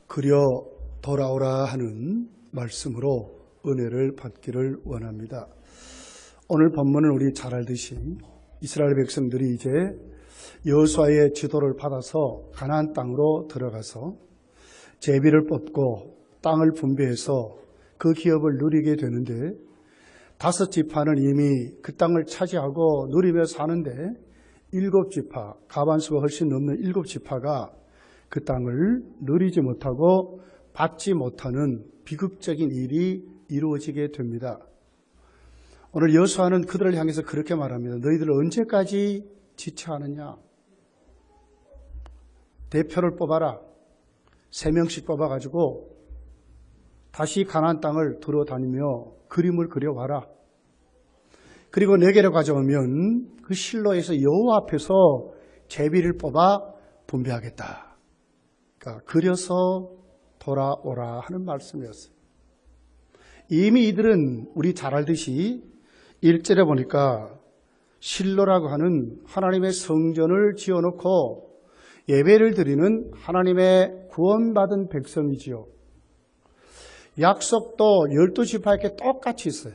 그려 돌아오라 하는 말씀으로 은혜를 받기를 원합니다. 오늘 본문은 우리 잘 알듯이 이스라엘 백성들이 이제 여호수아의 지도를 받아서 가나안 땅으로 들어가서 제비를 뽑고 땅을 분배해서 그 기업을 누리게 되는데, 5지파는 이미 그 땅을 차지하고 누리며 사는데 7지파, 가반수가 훨씬 넘는 7지파가 그 땅을 누리지 못하고 받지 못하는 비극적인 일이 이루어지게 됩니다. 오늘 여호수아는 그들을 향해서 그렇게 말합니다. 너희들 언제까지 지체하느냐? 대표를 뽑아라. 3명씩 뽑아가지고 다시 가나안 땅을 들어다니며 그림을 그려와라. 그리고 내게로 가져오면 그 실로에서 여호와 앞에서 제비를 뽑아 분배하겠다. 그러니까 그려서 돌아오라 하는 말씀이었어요. 이미 이들은 우리 잘 알듯이 1절에 보니까 실로라고 하는 하나님의 성전을 지어놓고 예배를 드리는 하나님의 구원받은 백성이지요. 약속도 12지파에게 똑같이 있어요.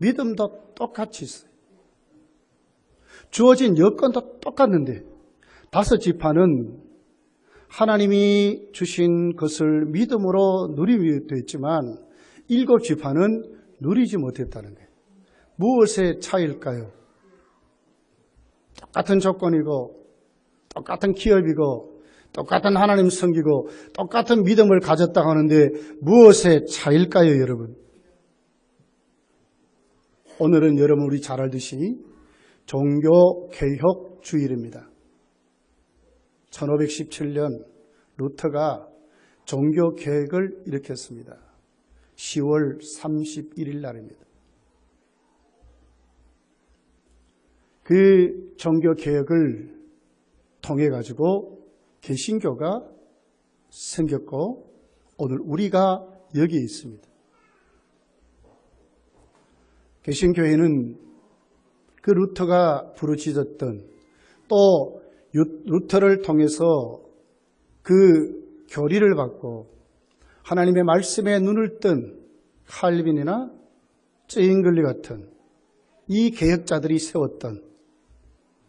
믿음도 똑같이 있어요. 주어진 여건도 똑같는데 5지파는 하나님이 주신 것을 믿음으로 누리게 됐지만 7지파는 누리지 못했다는 거예요. 무엇의 차이일까요? 똑같은 조건이고 똑같은 기업이고 똑같은 하나님 섬기고 똑같은 믿음을 가졌다고 하는데 무엇의 차이일까요, 여러분? 오늘은 여러분 우리 잘 알듯이 종교개혁 주일입니다. 1517년 루터가 종교개혁을 일으켰습니다. 10월 31일 날입니다. 그 종교개혁을 통해 가지고 개신교가 생겼고 오늘 우리가 여기에 있습니다. 개신교회는 그 루터가 부르짖었던, 또 루터를 통해서 그 교리를 받고 하나님의 말씀에 눈을 뜬 칼빈이나 쯔잉글리 같은 이 개혁자들이 세웠던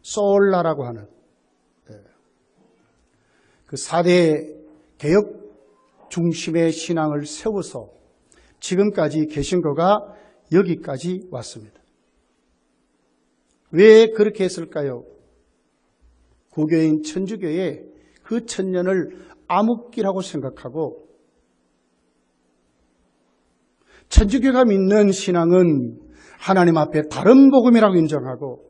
솔라라고 하는 그 4대 개혁 중심의 신앙을 세워서 지금까지 개신교가 여기까지 왔습니다. 왜 그렇게 했을까요? 구교인 천주교의 그 천년을 암흑기라고 생각하고, 천주교가 믿는 신앙은 하나님 앞에 다른 복음이라고 인정하고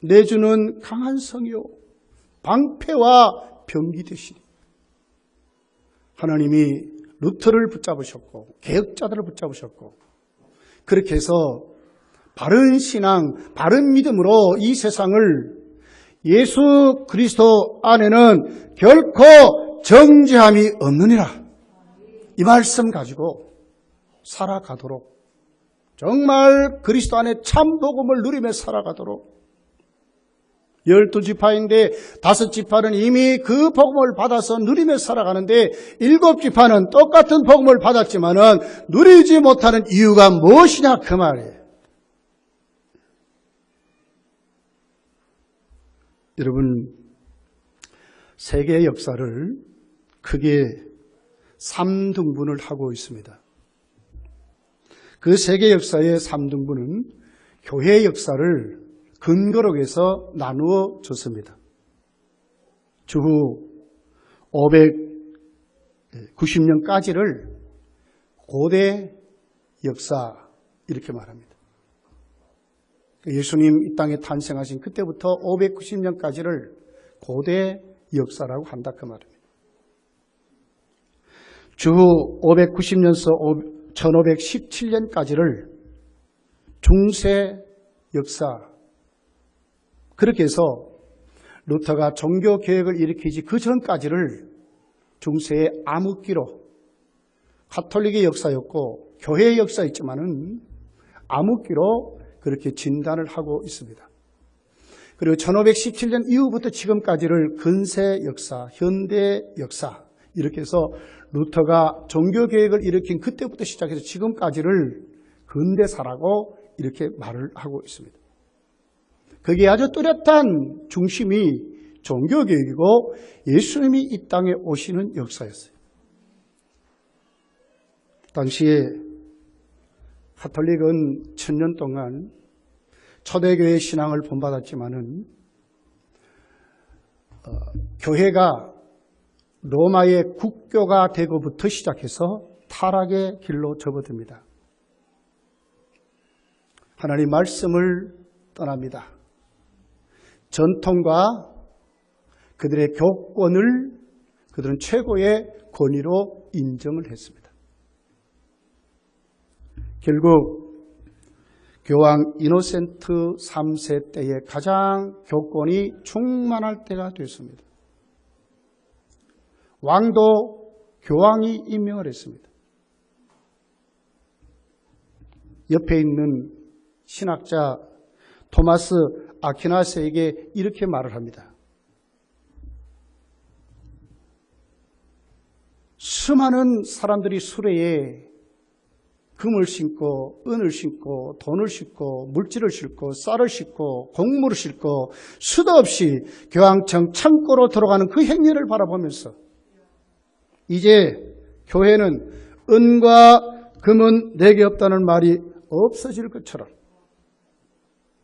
내주는 강한 성이요 방패와 병기 되시니, 하나님이 루터를 붙잡으셨고 개혁자들을 붙잡으셨고 그렇게 해서 바른 신앙, 바른 믿음으로 이 세상을 예수 그리스도 안에는 결코 정죄함이 없느니라, 이 말씀 가지고 살아가도록, 정말 그리스도 안에 참 복음을 누리며 살아가도록, 12지파인데 5지파는 이미 그 복음을 받아서 누리며 살아가는데 7지파는 똑같은 복음을 받았지만은 누리지 못하는 이유가 무엇이냐, 그 말이에요. 여러분, 세계의 역사를 크게 3등분을 하고 있습니다. 그 세계 역사의 3등분은 교회의 역사를 근거로 해서 나누어 줬습니다. 주후 590년까지를 고대 역사 이렇게 말합니다. 예수님 이 땅에 탄생하신 그때부터 590년까지를 고대 역사라고 한다, 그 말입니다. 주후 590년서 1517년까지를 중세 역사, 그렇게 해서 루터가 종교개혁을 일으키지 그 전까지를 중세의 암흑기로, 가톨릭의 역사였고 교회의 역사였지만은 암흑기로 그렇게 진단을 하고 있습니다. 그리고 1517년 이후부터 지금까지를 근세 역사, 현대 역사 이렇게 해서 루터가 종교개혁을 일으킨 그때부터 시작해서 지금까지를 근대사라고 이렇게 말을 하고 있습니다. 거기에 아주 뚜렷한 중심이 종교개혁이고 예수님이 이 땅에 오시는 역사였어요. 당시에 가톨릭은 1000년 동안 초대교회 신앙을 본받았지만은 교회가 로마의 국교가 되고부터 시작해서 타락의 길로 접어듭니다. 하나님 말씀을 떠납니다. 전통과 그들의 교권을 그들은 최고의 권위로 인정을 했습니다. 결국 교황 이노센트 3세 때에 가장 교권이 충만할 때가 됐습니다. 왕도 교황이 임명을 했습니다. 옆에 있는 신학자 토마스 아퀴나스에게 이렇게 말을 합니다. 수많은 사람들이 수레에 금을 싣고 은을 싣고 돈을 싣고 물질을 싣고 쌀을 싣고 곡물을 싣고 수도 없이 교황청 창고로 들어가는 그 행렬을 바라보면서 이제 교회는 은과 금은 내게 없다는 말이 없어질 것처럼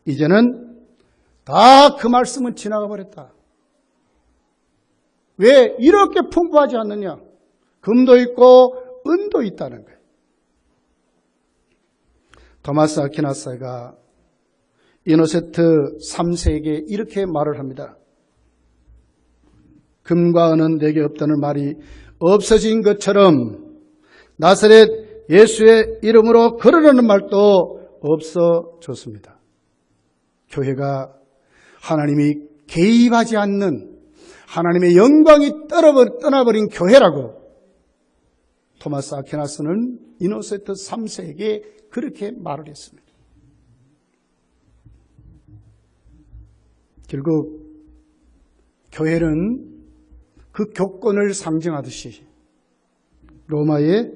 이제는 다 그 말씀은 지나가 버렸다. 왜 이렇게 풍부하지 않느냐? 금도 있고 은도 있다는 거예요. 토마스 아퀴나스가 이노센트 3세에게 이렇게 말을 합니다. 금과 은은 내게 없다는 말이 없어진 것처럼 나사렛 예수의 이름으로 걸으라는 말도 없어졌습니다. 교회가 하나님이 개입하지 않는 하나님의 영광이 떠나버린 교회라고 토마스 아퀴나스는 이노센트 3세에게 그렇게 말을 했습니다. 결국 교회는 그 교권을 상징하듯이 로마의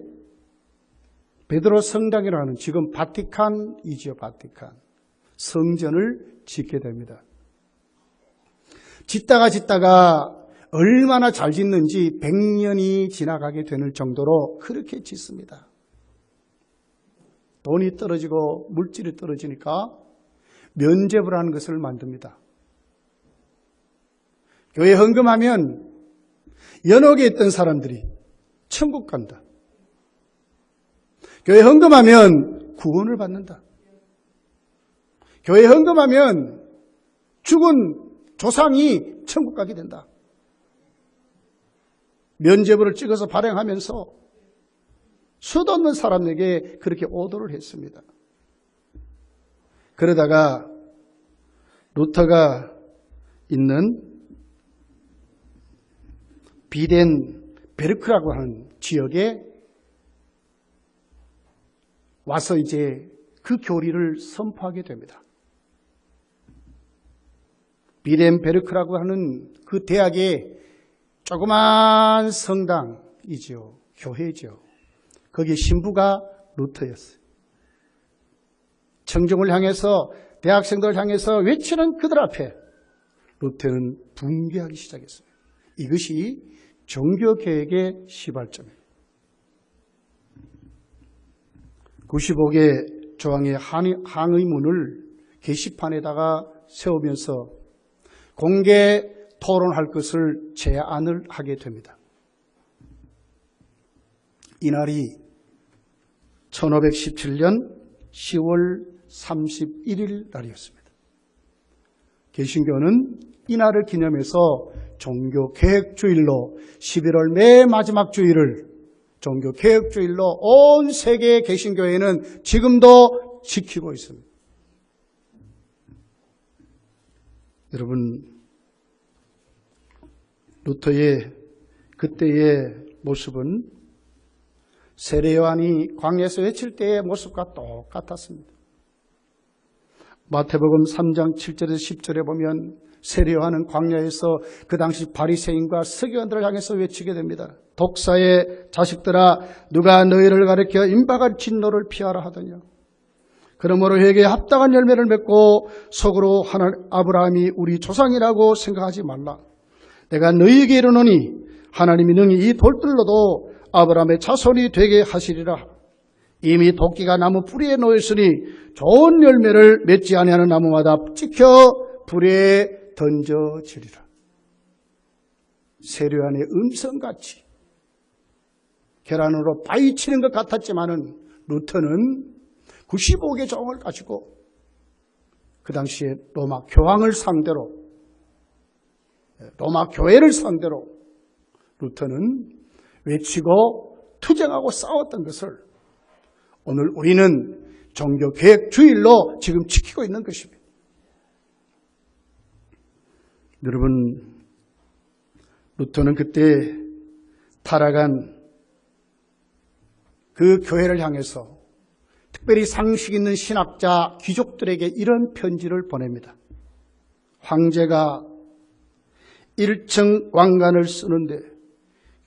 베드로 성당이라는 지금 바티칸이지요. 바티칸. 성전을 짓게 됩니다. 짓다가 얼마나 잘 짓는지 100년이 지나가게 되는 정도로 그렇게 짓습니다. 돈이 떨어지고 물질이 떨어지니까 면죄부를 하는 것을 만듭니다. 교회 헌금하면 연옥에 있던 사람들이 천국 간다. 교회 헌금하면 구원을 받는다. 교회 헌금하면 죽은 조상이 천국 가게 된다. 면죄부를 찍어서 발행하면서 수도 없는 사람에게 그렇게 오도를 했습니다. 그러다가 루터가 있는 비덴베르크라고 하는 지역에 와서 이제 그 교리를 선포하게 됩니다. 비덴베르크라고 하는 그 대학의 조그만 성당이죠. 교회죠. 거기 신부가 루터였어요. 청중을 향해서 대학생들을 향해서 외치는 그들 앞에 루터는 붕괴하기 시작했어요. 이것이 종교개혁의 시발점이에요. 95개 조항의 항의문을 게시판에다가 세우면서 공개 토론할 것을 제안을 하게 됩니다. 이날이 1517년 10월 31일 날이었습니다. 개신교는 이날을 기념해서 종교개혁주일로 11월 매 마지막 주일을 종교개혁주일로 온 세계의 개신교회는 지금도 지키고 있습니다. 여러분, 루터의 그때의 모습은 세례요한이 광야에서 외칠 때의 모습과 똑같았습니다. 마태복음 3장 7절에서 10절에 보면 세례요한은 광야에서 그 당시 바리새인과 서기관들을 향해서 외치게 됩니다. 독사의 자식들아, 누가 너희를 가리켜 임박한 진노를 피하라 하더냐. 그러므로 회개에 합당한 열매를 맺고 속으로 아브라함이 우리 조상이라고 생각하지 말라. 내가 너희에게 이르노니 하나님이 능히 이 돌들로도 아브라함의 자손이 되게 하시리라. 이미 도끼가 나무 뿌리에 놓였으니 좋은 열매를 맺지 아니하는 나무마다 찍혀 불에 던져지리라. 세례요한의 음성같이 계란으로 바위치는 것 같았지만은 루터는 95개 종을 가지고 그 당시에 로마 교황을 상대로, 로마 교회를 상대로 루터는 외치고 투쟁하고 싸웠던 것을 오늘 우리는 종교개혁주일로 지금 지키고 있는 것입니다. 여러분, 루터는 그때 타락한 그 교회를 향해서 특별히 상식 있는 신학자, 귀족들에게 이런 편지를 보냅니다. 황제가 1층 왕관을 쓰는데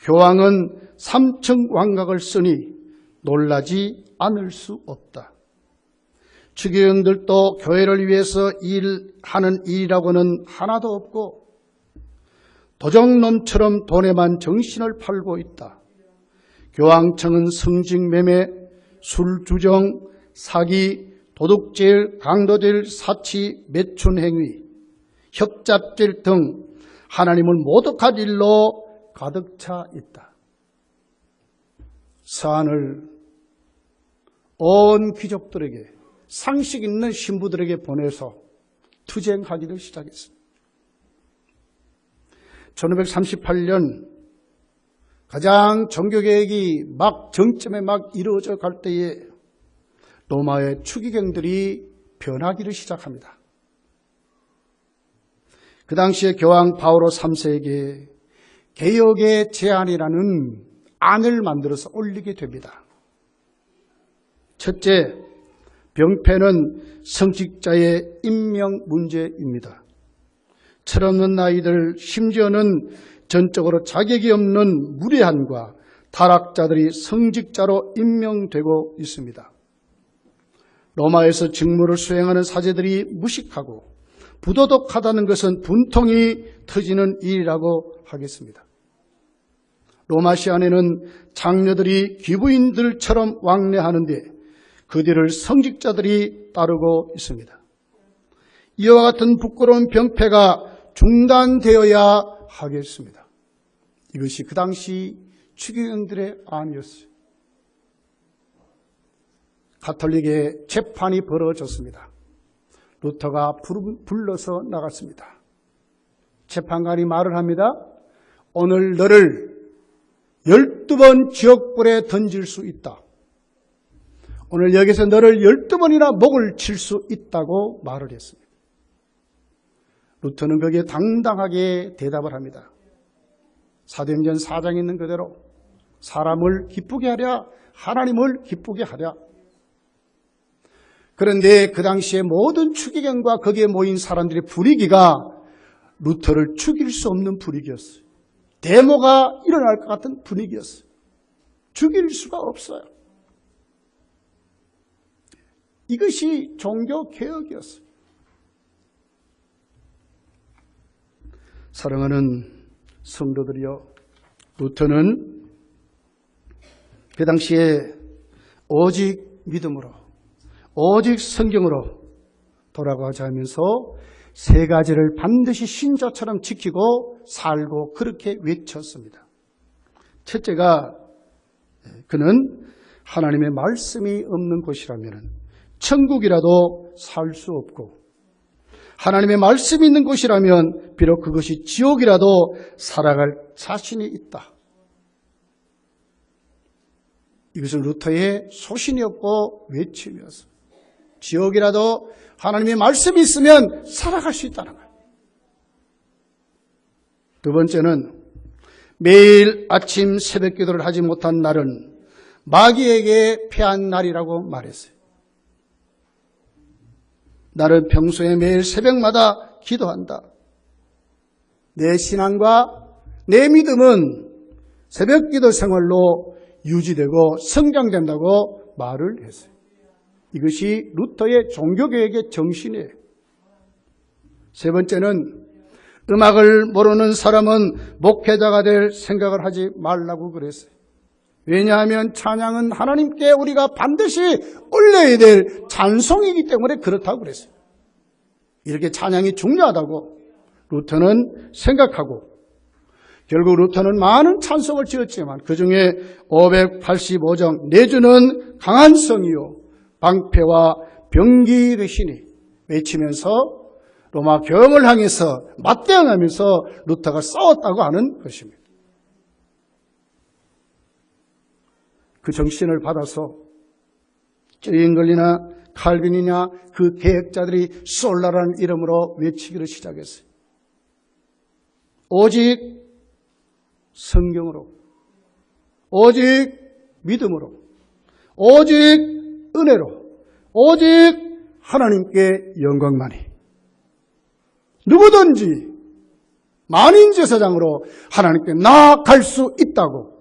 교황은 3층 왕각을 쓰니 놀라지 않을 수 없다. 추기경들도 교회를 위해서 일하는 일이라고는 하나도 없고 도적놈처럼 돈에만 정신을 팔고 있다. 교황청은 성직매매, 술주정, 사기, 도둑질, 강도질, 사치, 매춘행위, 협잡질 등 하나님을 모독할 일로 가득 차 있다. 서한을 온 귀족들에게, 상식 있는 신부들에게 보내서 투쟁하기를 시작했습니다. 1538년 가장 종교개혁이 막 정점에 막 이루어져 갈 때에 로마의 추기경들이 변하기를 시작합니다. 그 당시에 교황 바오로 3세에게 개혁의 제안이라는 안을 만들어서 올리게 됩니다. 첫째, 병폐는 성직자의 임명 문제입니다. 철없는 아이들, 심지어는 전적으로 자격이 없는 무례한과 타락자들이 성직자로 임명되고 있습니다. 로마에서 직무를 수행하는 사제들이 무식하고 부도덕하다는 것은 분통이 터지는 일이라고 하겠습니다. 로마시 안에는 장녀들이 귀부인들처럼 왕래하는데 그 뒤를 성직자들이 따르고 있습니다. 이와 같은 부끄러운 병폐가 중단되어야 하겠습니다. 이것이 그 당시 추기경들의 안이었어요. 가톨릭의 재판이 벌어졌습니다. 루터가 불러서 나갔습니다. 재판관이 말을 합니다. 오늘 너를 12번 지옥불에 던질 수 있다. 오늘 여기서 너를 12번이나 목을 칠 수 있다고 말을 했습니다. 루터는 거기에 당당하게 대답을 합니다. 사도행전 4장에 있는 그대로 사람을 기쁘게 하랴, 하나님을 기쁘게 하랴. 그런데 그 당시에 모든 추기경과 거기에 모인 사람들의 분위기가 루터를 죽일 수 없는 분위기였어요. 데모가 일어날 것 같은 분위기였어요. 죽일 수가 없어요. 이것이 종교개혁이었어요. 사랑하는 성도들이여, 루터는 그 당시에 오직 믿음으로, 오직 성경으로 돌아가자 하면서 세 가지를 반드시 신조처럼 지키고 살고 그렇게 외쳤습니다. 첫째가, 그는 하나님의 말씀이 없는 곳이라면 천국이라도 살 수 없고, 하나님의 말씀이 있는 곳이라면 비록 그것이 지옥이라도 살아갈 자신이 있다. 이것은 루터의 소신이었고 외침이었습니다. 지옥이라도 하나님의 말씀이 있으면 살아갈 수 있다는 거예요. 두 번째는 매일 아침 새벽 기도를 하지 못한 날은 마귀에게 패한 날이라고 말했어요. 나는 평소에 매일 새벽마다 기도한다. 내 신앙과 내 믿음은 새벽 기도 생활로 유지되고 성장된다고 말을 했어요. 이것이 루터의 종교개혁의 정신이에요. 세 번째는 음악을 모르는 사람은 목회자가 될 생각을 하지 말라고 그랬어요. 왜냐하면 찬양은 하나님께 우리가 반드시 올려야 될 찬송이기 때문에 그렇다고 그랬어요. 이렇게 찬양이 중요하다고 루터는 생각하고, 결국 루터는 많은 찬송을 지었지만 그 중에 585정 내주는 강한 성이요 방패와 병기 되시니 외치면서 로마 교황을 향해서 맞대응하면서 루터가 싸웠다고 하는 것입니다. 그 정신을 받아서 쩌잉글리나 칼빈이나 그 개혁자들이 솔라라는 이름으로 외치기를 시작했어요. 오직 성경으로, 오직 믿음으로, 오직 은혜로, 오직 하나님께 영광만이, 누구든지 만인제사장으로 하나님께 나아갈 수 있다고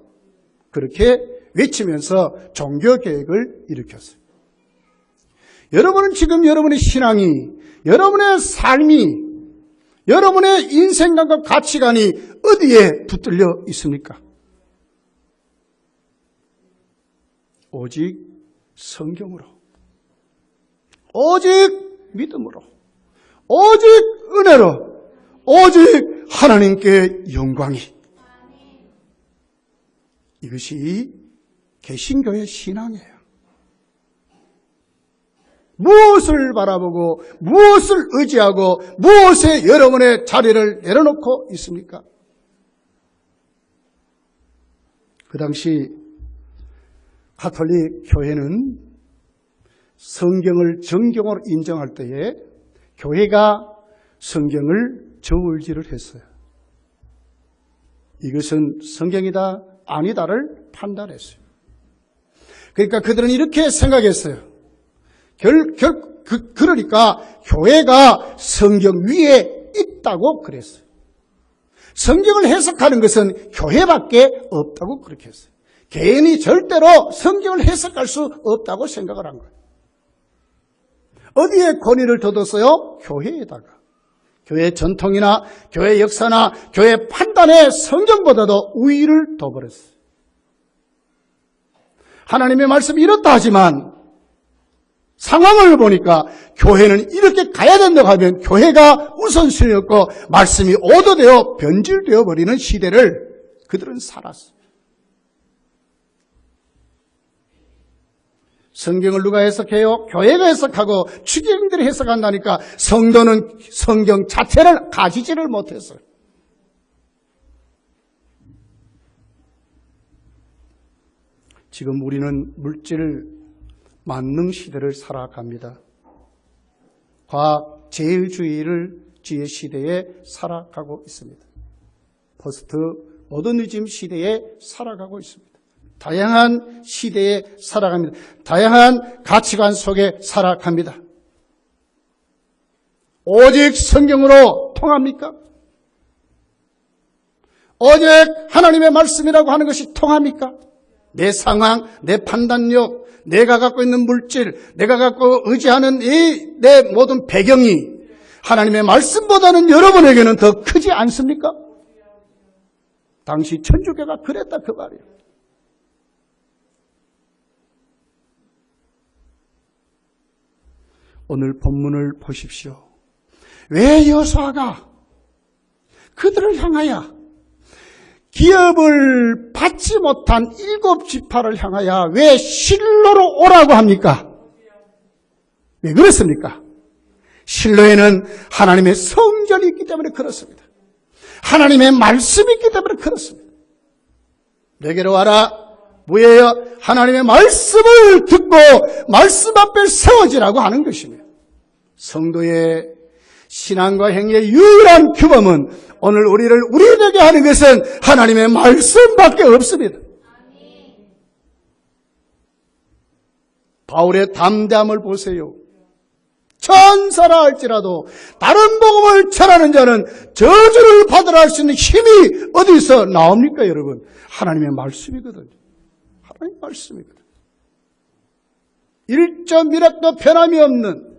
그렇게 외치면서 종교개혁을 일으켰어요. 여러분은 지금 여러분의 신앙이, 여러분의 삶이, 여러분의 인생관과 가치관이 어디에 붙들려 있습니까? 오직 성경으로, 오직 믿음으로, 오직 은혜로, 오직 하나님께 영광이. 이것이 개신교의 신앙이에요. 무엇을 바라보고 무엇을 의지하고 무엇에 여러분의 자리를 내려놓고 있습니까? 그 당시 가톨릭 교회는 성경을 정경으로 인정할 때에 교회가 성경을 저울질을 했어요. 이것은 성경이다 아니다를 판단했어요. 그러니까 그들은 이렇게 생각했어요. 그러니까 교회가 성경 위에 있다고 그랬어요. 성경을 해석하는 것은 교회밖에 없다고 그렇게 했어요. 개인이 절대로 성경을 해석할 수 없다고 생각을 한 거예요. 어디에 권위를 둬뒀어요? 교회에다가. 교회 전통이나 교회 역사나 교회 판단에 성경보다도 우위를 둬버렸어요. 하나님의 말씀이 이렇다 하지만 상황을 보니까 교회는 이렇게 가야 된다고 하면 교회가 우선순위였고 말씀이 오도되어 변질되어 버리는 시대를 그들은 살았어요. 성경을 누가 해석해요? 교회가 해석하고 추기경들이 해석한다니까 성도는 성경 자체를 가지지를 못했어요. 지금 우리는 물질 만능 시대를 살아갑니다. 과학 제일주의 시대에 살아가고 있습니다. 포스트 모더니즘 시대에 살아가고 있습니다. 다양한 시대에 살아갑니다. 다양한 가치관 속에 살아갑니다. 오직 성경으로 통합니까? 오직 하나님의 말씀이라고 하는 것이 통합니까? 내 상황, 내 판단력, 내가 갖고 있는 물질, 내가 갖고 의지하는 내 모든 배경이 하나님의 말씀보다는 여러분에게는 더 크지 않습니까? 당시 천주교가 그랬다 그 말이에요. 오늘 본문을 보십시오. 왜 여호수아가 그들을 향하여 기업을 받지 못한 7지파를 향하여 왜 실로로 오라고 합니까? 왜 그렇습니까? 실로에는 하나님의 성전이 있기 때문에 그렇습니다. 하나님의 말씀이 있기 때문에 그렇습니다. 내게로 와라. 뭐예요? 하나님의 말씀을 듣고 말씀 앞에 세워지라고 하는 것입니다. 성도의 신앙과 행위의 유일한 규범은 오늘 우리를 되게 하는 것은 하나님의 말씀밖에 없습니다. 바울의 담대함을 보세요. 전 천사라 할지라도 다른 복음을 전하는 자는 저주를 받으라 할 수 있는 힘이 어디서 나옵니까, 여러분? 하나님의 말씀이거든요. 하나님의 말씀이거든요. 1.1핵도 변함이 없는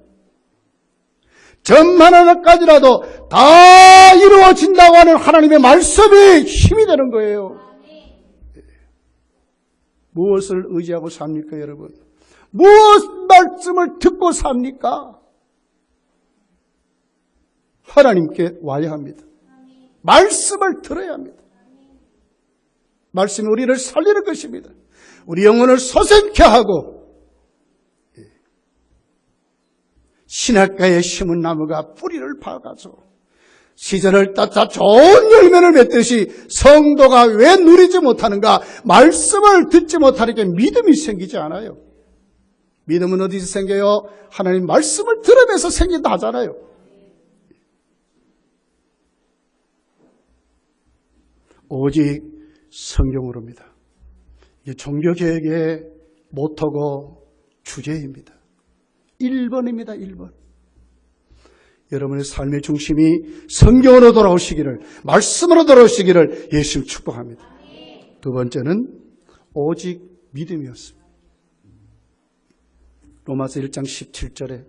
점만 하나까지라도 다 이루어진다고 하는 하나님의 말씀이 힘이 되는 거예요. 무엇을 의지하고 삽니까, 여러분? 무엇 말씀을 듣고 삽니까? 하나님께 와야 합니다. 말씀을 들어야 합니다. 말씀이 우리를 살리는 것입니다. 우리 영혼을 소생케 하고 신학가에 심은 나무가 뿌리를 박아서 시절을 따라 좋은 열매를 맺듯이 성도가 왜 누리지 못하는가? 말씀을 듣지 못하니까 믿음이 생기지 않아요. 믿음은 어디서 생겨요? 하나님 말씀을 들으면서 생긴다 하잖아요. 오직 성경으로입니다. 이게 종교개혁의 모토고 주제입니다. 1번입니다. 1번. 여러분의 삶의 중심이 성경으로 돌아오시기를, 말씀으로 돌아오시기를 예수님 축복합니다. 두 번째는 오직 믿음이었습니다. 로마서 1장 17절에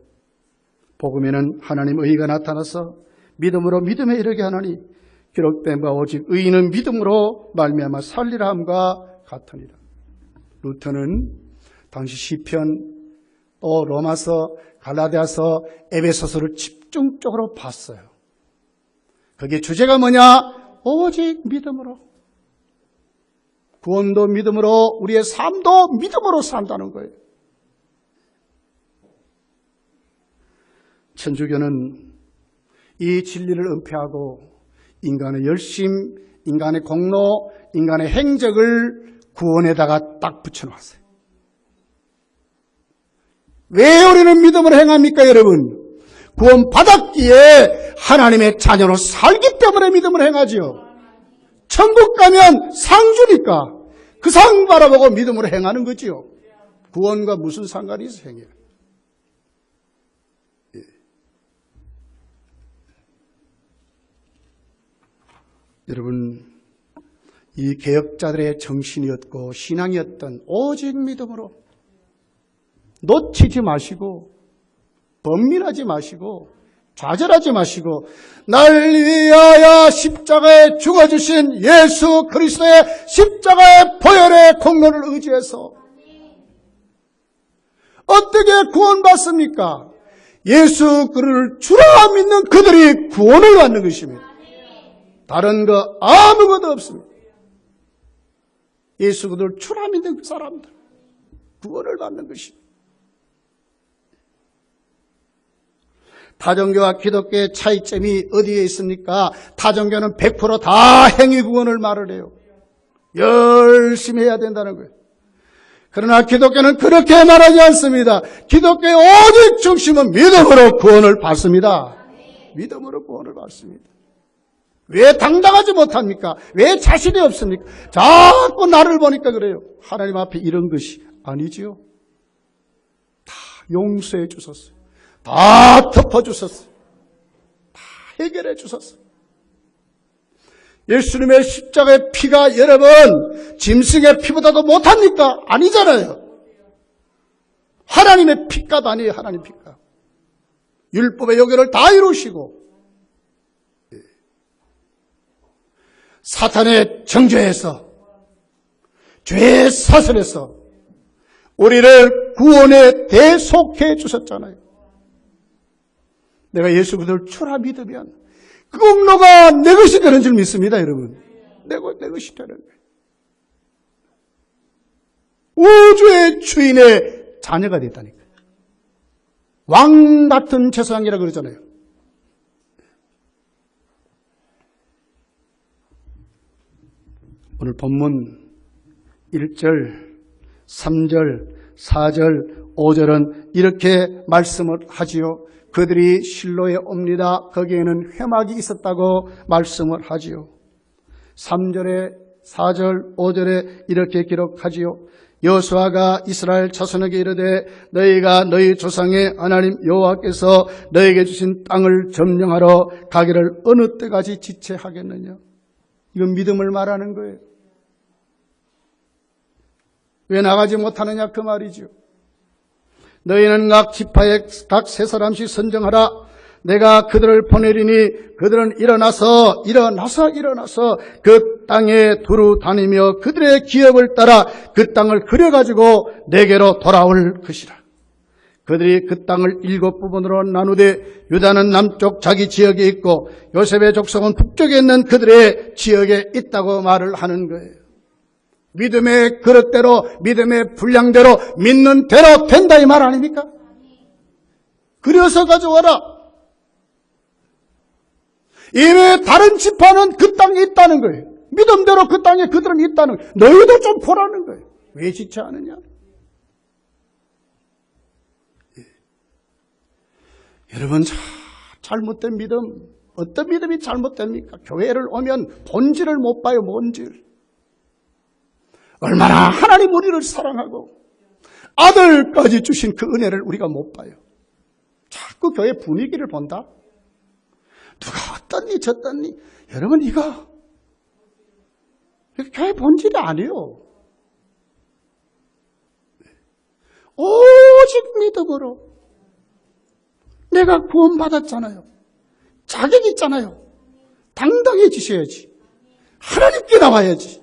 복음에는 하나님의 의가 나타나서 믿음으로 믿음에 이르게 하나니 기록된 바 오직 의인은 믿음으로 말미암아 살리라 함과 같으니라. 루터는 당시 시편 또 로마서, 갈라디아서, 에베소서를 집중적으로 봤어요. 그게 주제가 뭐냐? 오직 믿음으로. 구원도 믿음으로, 우리의 삶도 믿음으로 산다는 거예요. 천주교는 이 진리를 은폐하고 인간의 열심, 인간의 공로, 인간의 행적을 구원에다가 딱 붙여놨어요. 왜 우리는 믿음으로 행합니까, 여러분? 구원 받았기에 하나님의 자녀로 살기 때문에 믿음을 행하지요. 천국 가면 상 주니까 그 상 바라보고 믿음으로 행하는 거지요. 구원과 무슨 상관이 있어, 행해요? 여러분, 이 개혁자들의 정신이었고 신앙이었던 오직 믿음으로 놓치지 마시고 번민하지 마시고 좌절하지 마시고 날 위하여 십자가에 죽어주신 예수 그리스도의 십자가의 보혈의 공로를 의지해서 어떻게 구원받습니까? 예수 그를 주라 믿는 그들이 구원을 받는 것입니다. 다른 거 아무것도 없습니다. 예수 그를 주라 믿는 그 사람들 구원을 받는 것입니다. 타종교와 기독교의 차이점이 어디에 있습니까? 타종교는 100% 다 행위 구원을 말을 해요. 열심히 해야 된다는 거예요. 그러나 기독교는 그렇게 말하지 않습니다. 기독교의 오직 중심은 믿음으로 구원을 받습니다. 믿음으로 구원을 받습니다. 왜 당당하지 못합니까? 왜 자신이 없습니까? 자꾸 나를 보니까 그래요. 하나님 앞에 이런 것이 아니지요. 다 용서해 주셨어요. 다 덮어주셨어요. 다 해결해 주셨어요. 예수님의 십자가의 피가 여러분 짐승의 피보다도 못합니까? 아니잖아요. 하나님의 피값 아니에요. 하나님 피값. 율법의 요결을 다 이루시고 사탄의 정죄에서 죄의 사슬에서 우리를 구원에 대속해 주셨잖아요. 내가 예수 그리스도를 주라 믿으면 그 공로가 내 것이 되는 줄 믿습니다, 여러분. 내 것이 되는 거예요. 우주의 주인의 자녀가 됐다니까. 왕 같은 제사장이라 그러잖아요. 오늘 본문 1절, 3절, 4절, 5절은 이렇게 말씀을 하지요. 그들이 실로에 옵니다. 거기에는 회막이 있었다고 말씀을 하지요. 3절에 4절, 5절에 이렇게 기록하지요. 여호수아가 이스라엘 자손에게 이르되 너희가 너희 조상의 하나님 여호와께서 너희에게 주신 땅을 점령하러 가기를 어느 때까지 지체하겠느냐. 이건 믿음을 말하는 거예요. 왜 나가지 못하느냐 그 말이죠. 너희는 각 지파에 각 세 사람씩 선정하라. 내가 그들을 보내리니 그들은 일어나서 그 땅에 두루 다니며 그들의 기업을 따라 그 땅을 그려가지고 내게로 돌아올 것이라. 그들이 그 땅을 7부분으로 나누되 유다는 남쪽 자기 지역에 있고 요셉의 족속은 북쪽에 있는 그들의 지역에 있다고 말을 하는 거예요. 믿음의 그릇대로, 믿음의 분량대로, 믿는 대로 된다 이 말 아닙니까? 그려서 가져와라. 이외에 다른 지파는 그 땅에 있다는 거예요. 믿음대로 그 땅에 그들은 있다는 거예요. 너희도 좀 보라는 거예요. 왜 지체하느냐? 여러분, 잘못된 믿음, 어떤 믿음이 잘못됩니까? 교회를 오면 본질을 못 봐요, 본질. 얼마나 하나님 우리를 사랑하고 아들까지 주신 그 은혜를 우리가 못 봐요. 자꾸 교회 분위기를 본다? 누가 어떻니 저떻니? 여러분, 이거 교회 본질이 아니에요. 오직 믿음으로 내가 구원받았잖아요. 자격 있잖아요. 당당해지셔야지. 하나님께 나와야지.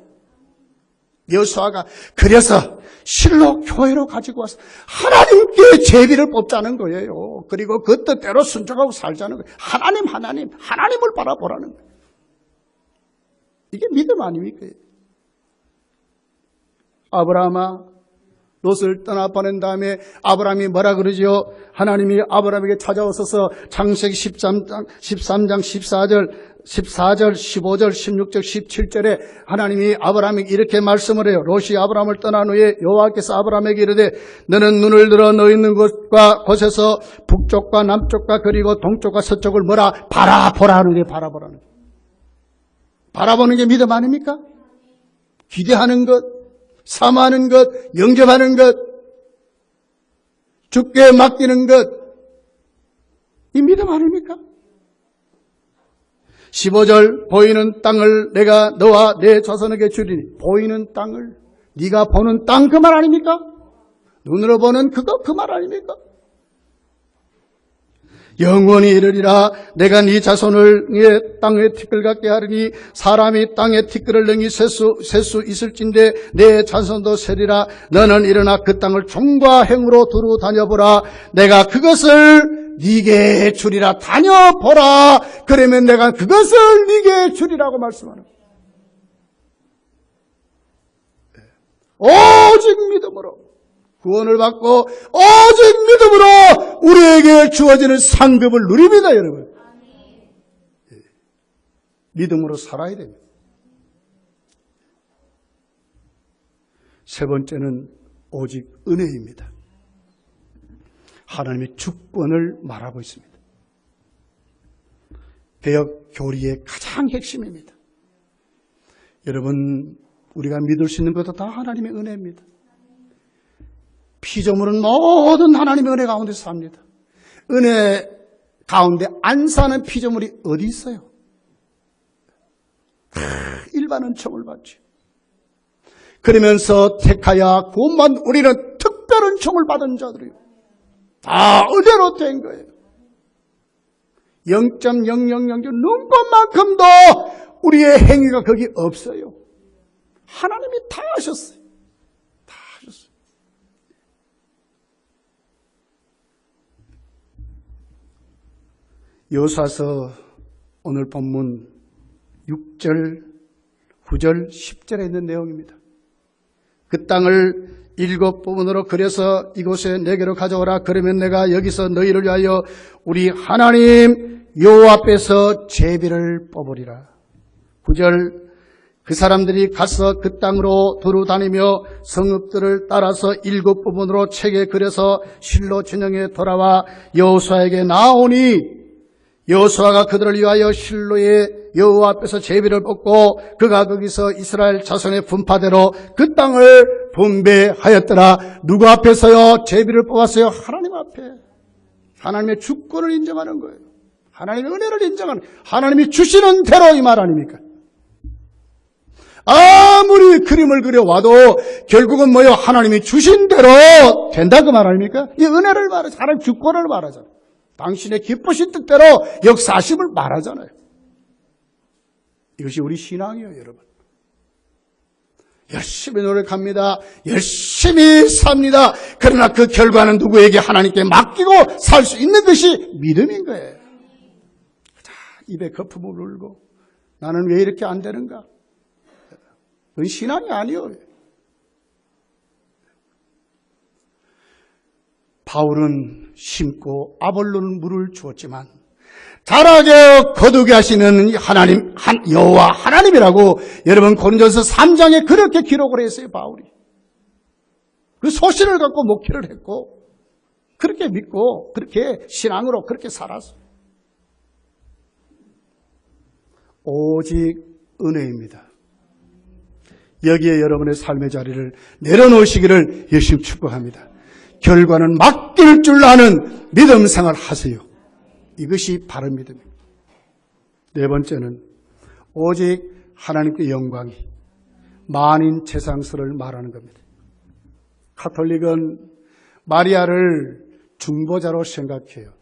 여호수아가 그래서 실로 교회로 가지고 와서 하나님께 제비를 뽑자는 거예요. 그리고 그 뜻대로 순종하고 살자는 거예요. 하나님을 바라보라는 거예요. 이게 믿음 아닙니까? 아브라함아, 롯을 떠나보낸 다음에 아브라함이 뭐라 그러죠? 하나님이 아브라함에게 찾아오셔서 창세기 13장 14절, 15절, 16절, 17절에 하나님이 아브라함에게 이렇게 말씀을 해요. 롯이 아브라함을 떠난 후에 여호와께서 아브라함에게 이르되 너는 눈을 들어 너 있는 곳에서 북쪽과 남쪽과 그리고 동쪽과 서쪽을 뭐라? 바라보라는 게 바라보라는 게. 바라보는 게 믿음 아닙니까? 기대하는 것, 사모하는 것, 영접하는 것, 주께 맡기는 것, 이 믿음 아닙니까? 15절 보이는 땅을 내가 너와 내 자손에게 주리니. 보이는 땅을, 네가 보는 땅 그 말 아닙니까? 눈으로 보는 그거 그 말 아닙니까? 영원히 이르리라. 내가 네 자손을 땅에 티끌 같게 하리니 사람이 땅에 티끌을 능히 셀 수 있을진데 내 자손도 세리라. 너는 일어나 그 땅을 종과 행으로 두루 다녀보라. 내가 그것을 네게 주리라. 다녀보라. 그러면 내가 그것을 네게 주리라고 말씀하는 거예요. 오직 믿음으로 구원을 받고 오직 믿음으로 우리에게 주어지는 상급을 누립니다, 여러분. 믿음으로 살아야 됩니다. 세 번째는 오직 은혜입니다. 하나님의 주권을 말하고 있습니다. 개혁 교리의 가장 핵심입니다. 여러분, 우리가 믿을 수 있는 것도 다 하나님의 은혜입니다. 피조물은 모든 하나님의 은혜 가운데 삽니다. 은혜 가운데 안 사는 피조물이 어디 있어요? 일반 은총을 받죠. 그러면서 택하여 구원받은 우리는 특별 은총을 받은 자들이요. 다 은혜로 된 거예요. 0.0000 눈꽃만큼도 우리의 행위가 거기 없어요. 하나님이 다 하셨어요. 다 하셨어요. 여호수아서 오늘 본문 6절, 9절, 10절에 있는 내용입니다. 그 땅을 7부분으로 그려서 이곳에 내게로 가져오라. 그러면 내가 여기서 너희를 위하여 우리 하나님 여호와 앞에서 제비를 뽑으리라. 9절, 그 사람들이 가서 그 땅으로 두루 다니며 성읍들을 따라서 7부분으로 책에 그려서 실로 진영에 돌아와 여호수아에게 나오니 여호수아가 그들을 위하여 실로에 여호와 앞에서 제비를 뽑고 그가 거기서 이스라엘 자손의 분파대로 그 땅을 분배하였더라. 누구 앞에서요? 제비를 뽑았어요? 하나님 앞에. 하나님의 주권을 인정하는 거예요. 하나님의 은혜를 인정하는, 하나님이 주시는 대로 이 말 아닙니까? 아무리 그림을 그려와도 결국은 뭐요? 하나님이 주신 대로 된다 그 말 아닙니까? 이 은혜를 말하죠. 하나님 주권을 말하잖아요. 당신의 기쁘신 뜻대로 역사하심을 말하잖아요. 이것이 우리 신앙이에요, 여러분. 열심히 노력합니다. 열심히 삽니다. 그러나 그 결과는 누구에게? 하나님께 맡기고 살 수 있는 것이 믿음인 거예요. 자, 입에 거품을 울고 나는 왜 이렇게 안 되는가? 그건 신앙이 아니에요. 바울은 심고 아볼로는 물을 주었지만 자라게 거두게 하시는 하나님, 여호와 하나님이라고 여러분 고린도서 3장에 그렇게 기록을 했어요, 바울이. 그 소신을 갖고 목회를 했고 그렇게 믿고 그렇게 신앙으로 그렇게 살았어요. 오직 은혜입니다. 여기에 여러분의 삶의 자리를 내려놓으시기를 열심히 축복합니다. 결과는 맡길 줄 아는 믿음 생활 하세요. 이것이 바른 믿음입니다. 네 번째는 오직 하나님께 영광이 만인 재상설을 말하는 겁니다. 카톨릭은 마리아를 중보자로 생각해요.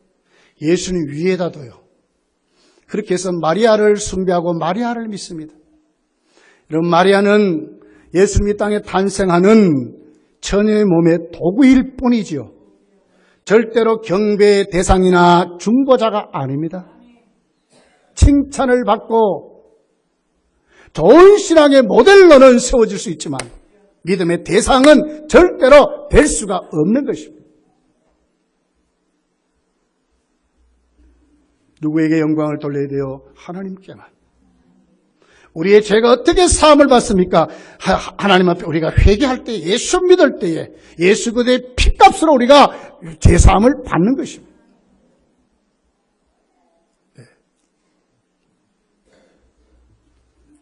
예수님 위에다 둬요. 그렇게 해서 마리아를 숭배하고 마리아를 믿습니다. 여러분, 마리아는 예수님이 땅에 탄생하는 처녀의 몸의 도구일 뿐이지요. 절대로 경배의 대상이나 중보자가 아닙니다. 칭찬을 받고 좋은 신앙의 모델로는 세워질 수 있지만 믿음의 대상은 절대로 될 수가 없는 것입니다. 누구에게 영광을 돌려야 돼요? 하나님께만. 우리의 죄가 어떻게 사함을 받습니까? 하나님 앞에 우리가 회개할 때, 예수 믿을 때에 예수 그대의 피값으로 우리가 죄 사함을 받는 것입니다. 네.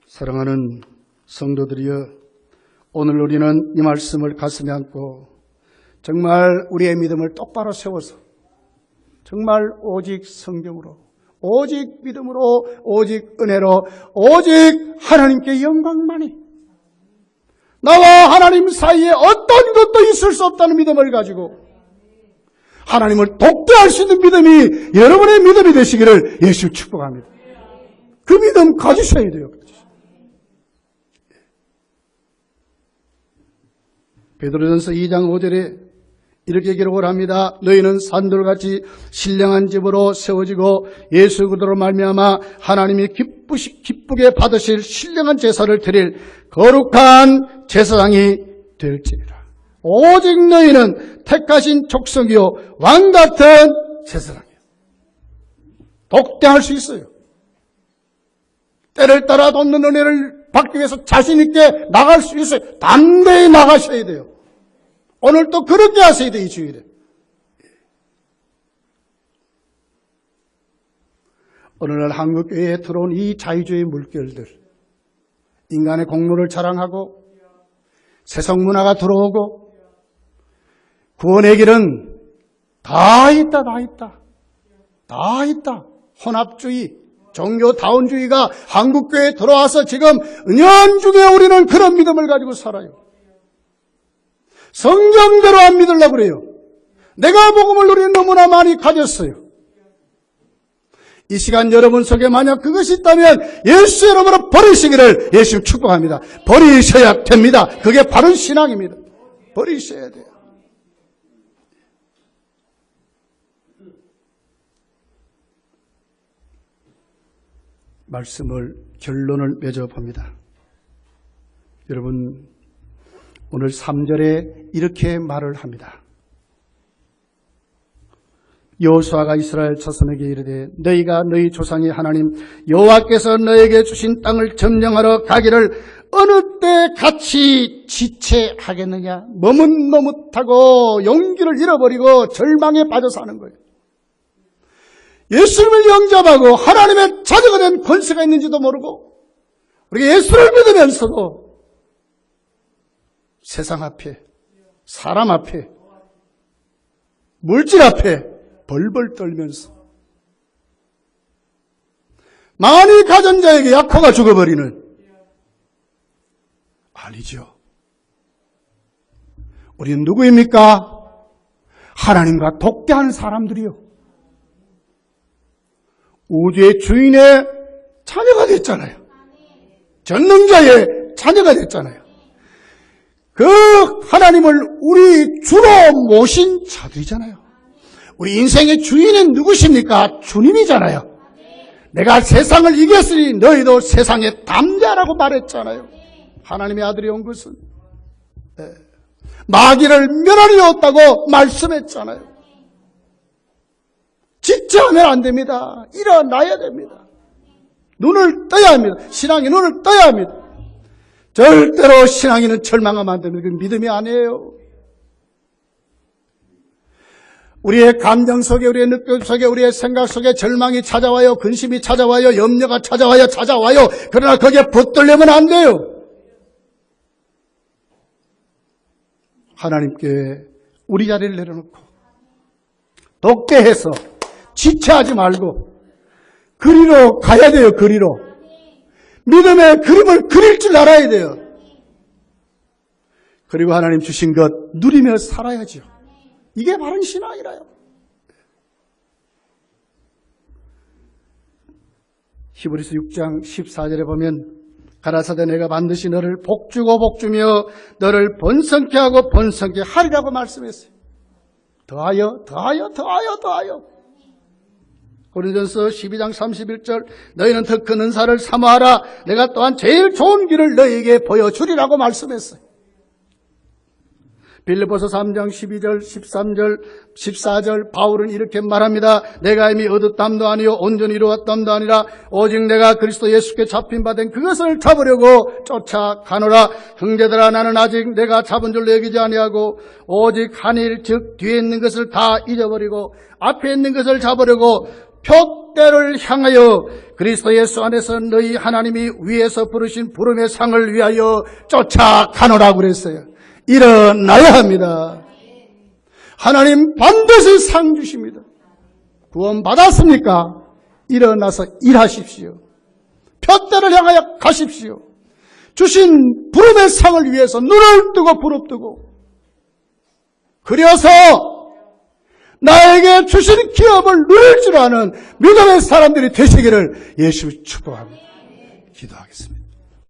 사랑하는 성도들이여, 오늘 우리는 이 말씀을 가슴에 안고 정말 우리의 믿음을 똑바로 세워서 정말 오직 성경으로, 오직 믿음으로, 오직 은혜로, 오직 하나님께 영광만이, 나와 하나님 사이에 어떤 것도 있을 수 없다는 믿음을 가지고 하나님을 독대할 수 있는 믿음이 여러분의 믿음이 되시기를 예수 축복합니다. 그 믿음 가지셔야 돼요. 베드로전서 2장 5절에 이렇게 기록을 합니다. 너희는 산돌같이 신령한 집으로 세워지고 예수 그리스도로 말미암아 하나님이 기쁘게 받으실 신령한 제사를 드릴 거룩한 제사장이 될지니라. 오직 너희는 택하신 족속이요 왕같은 제사장이요. 독대할 수 있어요. 때를 따라 돕는 은혜를 받기 위해서 자신 있게 나갈 수 있어요. 담대히 나가셔야 돼요. 오늘 또 그렇게 하셔야 돼요, 이 주일에. 오늘날 한국교회에 들어온 이 자유주의 물결들, 인간의 공로를 자랑하고 세속 문화가 들어오고 구원의 길은 다 있다, 다 있다. 다 있다. 혼합주의, 종교다운주의가 한국교회에 들어와서 지금 은연중에 우리는 그런 믿음을 가지고 살아요. 성경대로 안 믿으려고 그래요. 내가 복음을 우리는 너무나 많이 가졌어요. 이 시간 여러분 속에 만약 그것이 있다면 예수 이름으로 버리시기를 예수 축복합니다. 버리셔야 됩니다. 그게 바른 신앙입니다. 버리셔야 돼요. 말씀을 결론을 맺어봅니다. 여러분, 오늘 3절에 이렇게 말을 합니다. 여호수아가 이스라엘 자손에게 이르되 너희가 너희 조상의 하나님 여호와께서 너에게 주신 땅을 점령하러 가기를 어느 때 같이 지체하겠느냐. 머뭇머뭇하고 용기를 잃어버리고 절망에 빠져 사는 거예요. 예수님을 영접하고 하나님의 자녀가 된 권세가 있는지도 모르고 우리가 예수를 믿으면서도 세상 앞에, 사람 앞에, 물질 앞에 벌벌 떨면서 망하니 가전자에게 약호가 죽어버리는 아니죠. 우리는 누구입니까? 하나님과 독대하는 사람들이요. 우주의 주인의 자녀가 됐잖아요. 전능자의 자녀가 됐잖아요. 그 하나님을 우리 주로 모신 자들이잖아요. 우리 인생의 주인은 누구십니까? 주님이잖아요. 내가 세상을 이겼으니 너희도 세상에 담대하라고 말했잖아요. 하나님의 아들이 온 것은 마귀를 멸하리었다고 말씀했잖아요. 지체하면 안 됩니다. 일어나야 됩니다. 눈을 떠야 합니다. 신앙이 눈을 떠야 합니다. 절대로 신앙인은 절망하면 안 됩니다. 그건 믿음이 아니에요. 우리의 감정 속에, 우리의 느낌 속에, 우리의 생각 속에 절망이 찾아와요. 근심이 찾아와요. 염려가 찾아와요. 그러나 거기에 붙들려면 안 돼요. 하나님께 우리 자리를 내려놓고 독대해서 지체하지 말고 그리로 가야 돼요. 그리로. 믿음의 그림을 그릴 줄 알아야 돼요. 그리고 하나님 주신 것 누리며 살아야죠. 이게 바른 신앙이라요. 히브리서 6장 14절에 보면 가라사대 내가 반드시 너를 복주고 복주며 너를 번성케 하고 번성케 하리라고 말씀했어요. 더하여. 고린도전서 12장 31절 너희는 더 큰 은사를 사모하라. 내가 또한 제일 좋은 길을 너희에게 보여주리라고 말씀했어요. 빌립보서 3장 12절 13절 14절 바울은 이렇게 말합니다. 내가 이미 얻었담도 아니요 온전히 이루었담도 아니라 오직 내가 그리스도 예수께 잡힌 바 된 그것을 잡으려고 쫓아가노라. 형제들아 나는 아직 내가 잡은 줄로 여기지 아니하고 오직 한 일 즉 뒤에 있는 것을 다 잊어버리고 앞에 있는 것을 잡으려고 표대를 향하여 그리스도 예수 안에서 너희 하나님이 위에서 부르신 부름의 상을 위하여 쫓아가노라고 그랬어요. 일어나야 합니다. 하나님 반드시 상 주십니다. 구원 받았습니까? 일어나서 일하십시오. 표대를 향하여 가십시오. 주신 부름의 상을 위해서 눈을 뜨고 부릅뜨고 그려서 나에게 주신 기업을 누릴 줄 아는 믿음의 사람들이 되시기를 예수 축복합니다. 기도하겠습니다.